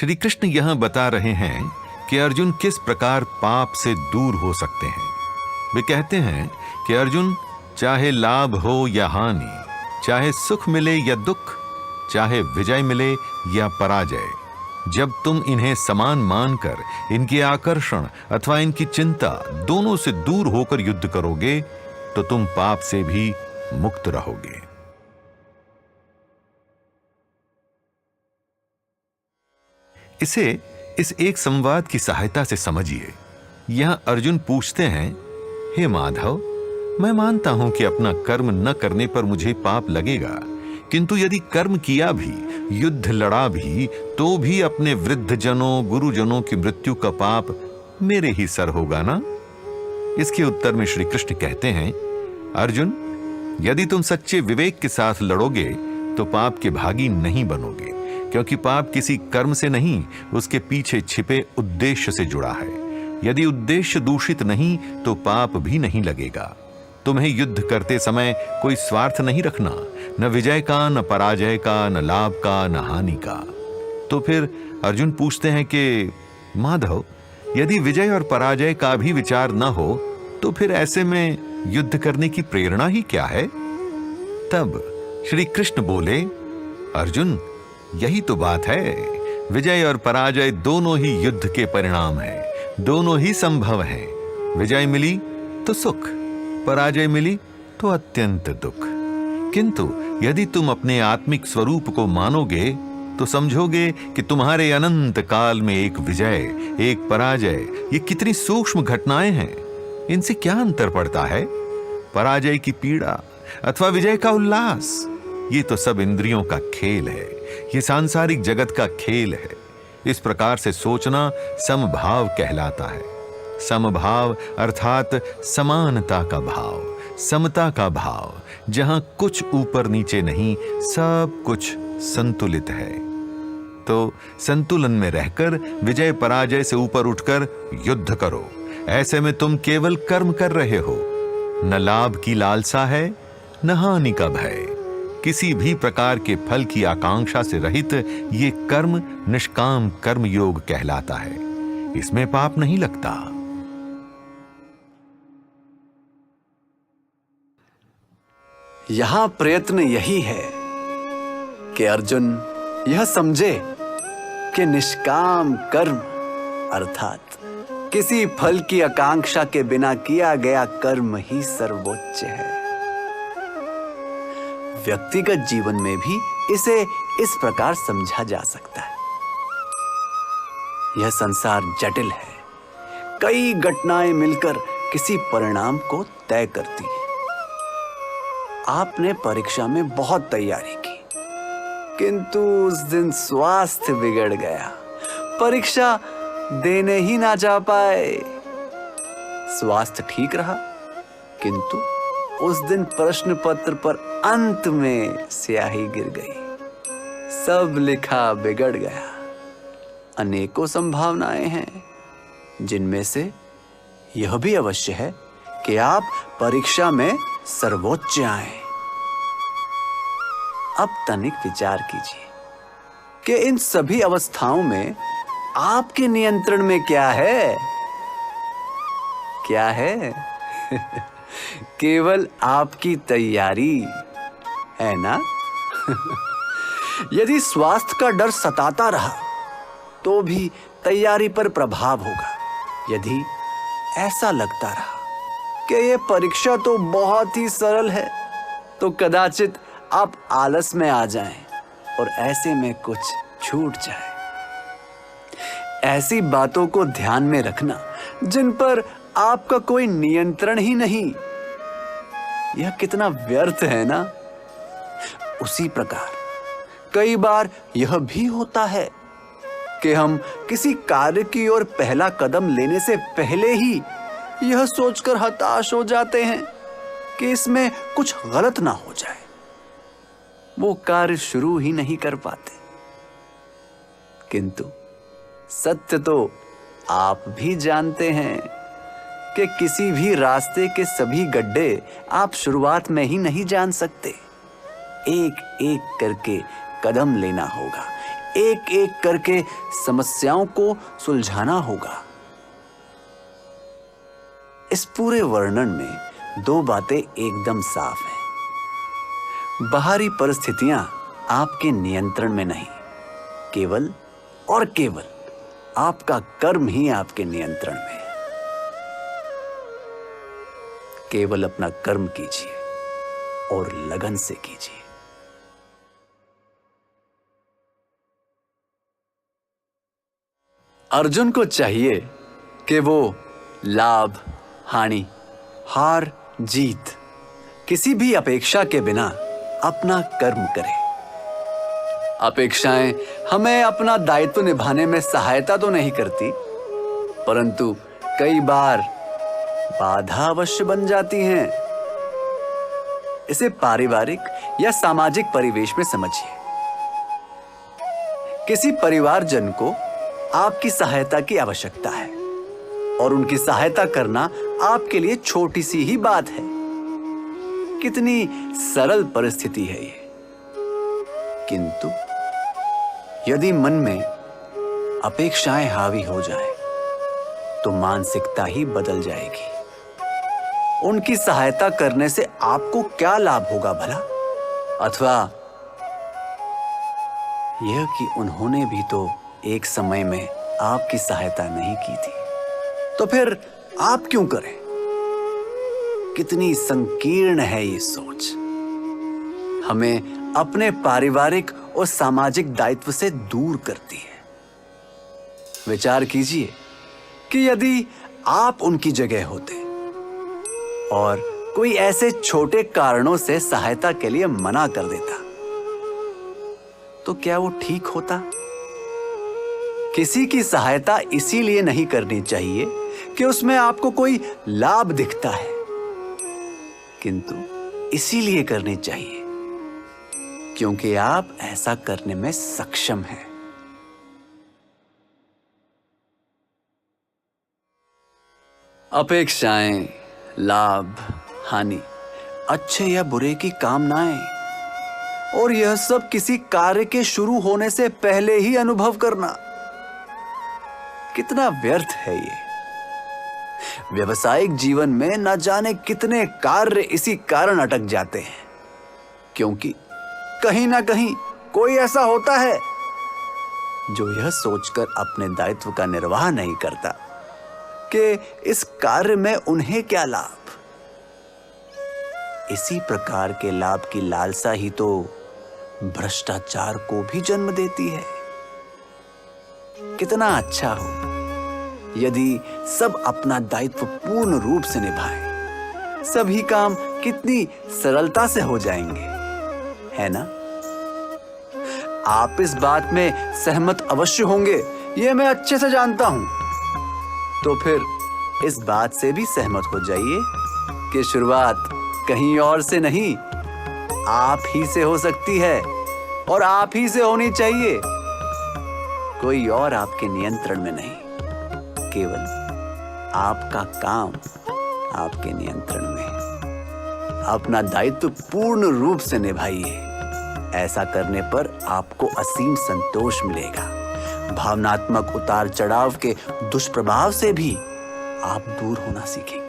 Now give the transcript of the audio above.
श्री कृष्ण यहां बता रहे हैं कि अर्जुन किस प्रकार पाप से दूर हो सकते हैं। वे कहते हैं कि अर्जुन, चाहे लाभ हो या हानि, चाहे सुख मिले या दुख, चाहे विजय मिले या पराजय, जब तुम इन्हें समान मानकर इनके आकर्षण अथवा इनकी चिंता दोनों से दूर होकर युद्ध करोगे तो तुम पाप से भी मुक्त रहोगे। इसे इस एक संवाद की सहायता से समझिए। यहां अर्जुन पूछते हैं, हे माधव, मैं मानता हूं कि अपना कर्म न करने पर मुझे पाप लगेगा, किंतु यदि कर्म किया भी, युद्ध लड़ा भी, तो भी अपने वृद्धजनों गुरुजनों की मृत्यु का पाप मेरे ही सर होगा ना? इसके उत्तर में श्री कृष्ण कहते हैं, अर्जुन, यदि तुम सच्चे विवेक के साथ लड़ोगे तो पाप के भागी नहीं बनोगे, क्योंकि पाप किसी कर्म से नहीं, उसके पीछे छिपे उद्देश्य से जुड़ा है। यदि उद्देश्य दूषित नहीं तो पाप भी नहीं लगेगा। तुम्हें युद्ध करते समय कोई स्वार्थ नहीं रखना, न विजय का, न पराजय का, न लाभ का, न हानि का। तो फिर अर्जुन पूछते हैं कि माधव, यदि विजय और पराजय का भी विचार न हो तो फिर ऐसे में युद्ध करने की प्रेरणा ही क्या है? तब श्री कृष्ण बोले, अर्जुन, यही तो बात है। विजय और पराजय दोनों ही युद्ध के परिणाम हैं, दोनों ही संभव हैं। विजय मिली तो सुख, पराजय मिली तो अत्यंत दुख। किंतु यदि तुम अपने आत्मिक स्वरूप को मानोगे तो समझोगे कि तुम्हारे अनंत काल में एक विजय, एक पराजय, ये कितनी सूक्ष्म घटनाएं हैं। इनसे क्या अंतर पड़ता है? पराजय की पीड़ा अथवा विजय का उल्लास, ये तो सब इंद्रियों का खेल है, ये सांसारिक जगत का खेल है। इस प्रकार से सोचना समभाव कहलाता है। समभाव अर्थात समानता का भाव, समता का भाव, जहां कुछ ऊपर नीचे नहीं, सब कुछ संतुलित है। तो संतुलन में रहकर विजय पराजय से ऊपर उठकर युद्ध करो। ऐसे में तुम केवल कर्म कर रहे हो, न लाभ की लालसा है, न हानि का भय। किसी भी प्रकार के फल की आकांक्षा से रहित ये कर्म निष्काम कर्म योग कहलाता है। इसमें पाप नहीं लगता। यहां प्रयत्न यही है कि अर्जुन यह समझे कि निष्काम कर्म अर्थात किसी फल की आकांक्षा के बिना किया गया कर्म ही सर्वोच्च है। व्यक्तिगत जीवन में भी इसे इस प्रकार समझा जा सकता है। यह संसार जटिल है, कई घटनाएं मिलकर किसी परिणाम को तय करती हैं। आपने परीक्षा में बहुत तैयारी की, किंतु उस दिन स्वास्थ्य बिगड़ गया, परीक्षा देने ही ना जा पाए। स्वास्थ्य ठीक रहा, किंतु उस दिन प्रश्न पत्र पर अंत में स्याही गिर गई, सब लिखा बिगड़ गया। अनेकों संभावनाएं हैं, जिनमें से यह भी अवश्य है कि आप परीक्षा में सर्वोच्च आए। अब तनिक विचार कीजिए कि इन सभी अवस्थाओं में आपके नियंत्रण में क्या है? क्या है? केवल आपकी तैयारी है ना? यदि स्वास्थ्य का डर सताता रहा तो भी तैयारी पर प्रभाव होगा। यदि ऐसा लगता रहा कि यह परीक्षा तो बहुत ही सरल है, तो कदाचित आप आलस में आ जाएं और ऐसे में कुछ छूट जाए। ऐसी बातों को ध्यान में रखना जिन पर आपका कोई नियंत्रण ही नहीं, यह कितना व्यर्थ है ना? उसी प्रकार कई बार यह भी होता है कि हम किसी कार्य की ओर पहला कदम लेने से पहले ही यह सोचकर हताश हो जाते हैं कि इसमें कुछ गलत ना हो जाए। वो कार्य शुरू ही नहीं कर पाते। किंतु सत्य तो आप भी जानते हैं कि किसी भी रास्ते के सभी गड्ढे आप शुरुआत में ही नहीं जान सकते। एक एक करके कदम लेना होगा, एक एक करके समस्याओं को सुलझाना होगा। इस पूरे वर्णन में दो बातें एकदम साफ हैं। बाहरी परिस्थितियां आपके नियंत्रण में नहीं, केवल और केवल आपका कर्म ही आपके नियंत्रण में है। केवल अपना कर्म कीजिए और लगन से कीजिए। अर्जुन को चाहिए कि वो लाभ, हानि, हार, जीत किसी भी अपेक्षा के बिना अपना कर्म करे। अपेक्षाएं हमें अपना दायित्व निभाने में सहायता तो नहीं करती, परंतु कई बार बाधा अवश्य बन जाती हैं। इसे पारिवारिक या सामाजिक परिवेश में समझिए। किसी परिवारजन को आपकी सहायता की आवश्यकता है और उनकी सहायता करना आपके लिए छोटी सी ही बात है। कितनी सरल परिस्थिति है ये। किंतु यदि मन में अपेक्षाएं हावी हो जाए तो मानसिकता ही बदल जाएगी। उनकी सहायता करने से आपको क्या लाभ होगा भला? अथवा यह कि उन्होंने भी तो एक समय में आपकी सहायता नहीं की थी, तो फिर आप क्यों करें? कितनी संकीर्ण है ये सोच। हमें अपने पारिवारिक और सामाजिक दायित्व से दूर करती है। विचार कीजिए कि यदि आप उनकी जगह होते और कोई ऐसे छोटे कारणों से सहायता के लिए मना कर देता, तो क्या वो ठीक होता? किसी की सहायता इसीलिए नहीं करनी चाहिए कि उसमें आपको कोई लाभ दिखता है, किंतु इसीलिए करनी चाहिए क्योंकि आप ऐसा करने में सक्षम हैं। अपेक्षाएं, लाभ, हानि, अच्छे या बुरे की कामनाएं, और यह सब किसी कार्य के शुरू होने से पहले ही अनुभव करना, कितना व्यर्थ है ये। व्यवसायिक जीवन में न जाने कितने कार्य इसी कारण अटक जाते हैं, क्योंकि कहीं ना कहीं कोई ऐसा होता है जो यह सोचकर अपने दायित्व का निर्वाह नहीं करता कि इस कार्य में उन्हें क्या लाभ। इसी प्रकार के लाभ की लालसा ही तो भ्रष्टाचार को भी जन्म देती है। कितना अच्छा हो यदि सब अपना दायित्व पूर्ण रूप से निभाएं, सभी काम कितनी सरलता से हो जाएंगे, है ना? आप इस बात में सहमत अवश्य होंगे, यह मैं अच्छे से जानता हूं। तो फिर इस बात से भी सहमत हो जाइए कि शुरुआत कहीं और से नहीं, आप ही से हो सकती है और आप ही से होनी चाहिए। कोई और आपके नियंत्रण में नहीं, केवल आपका काम आपके नियंत्रण में है। अपना दायित्व पूर्ण रूप से निभाइए। ऐसा करने पर आपको असीम संतोष मिलेगा। भावनात्मक उतार चढ़ाव के दुष्प्रभाव से भी आप दूर होना सीखेंगे।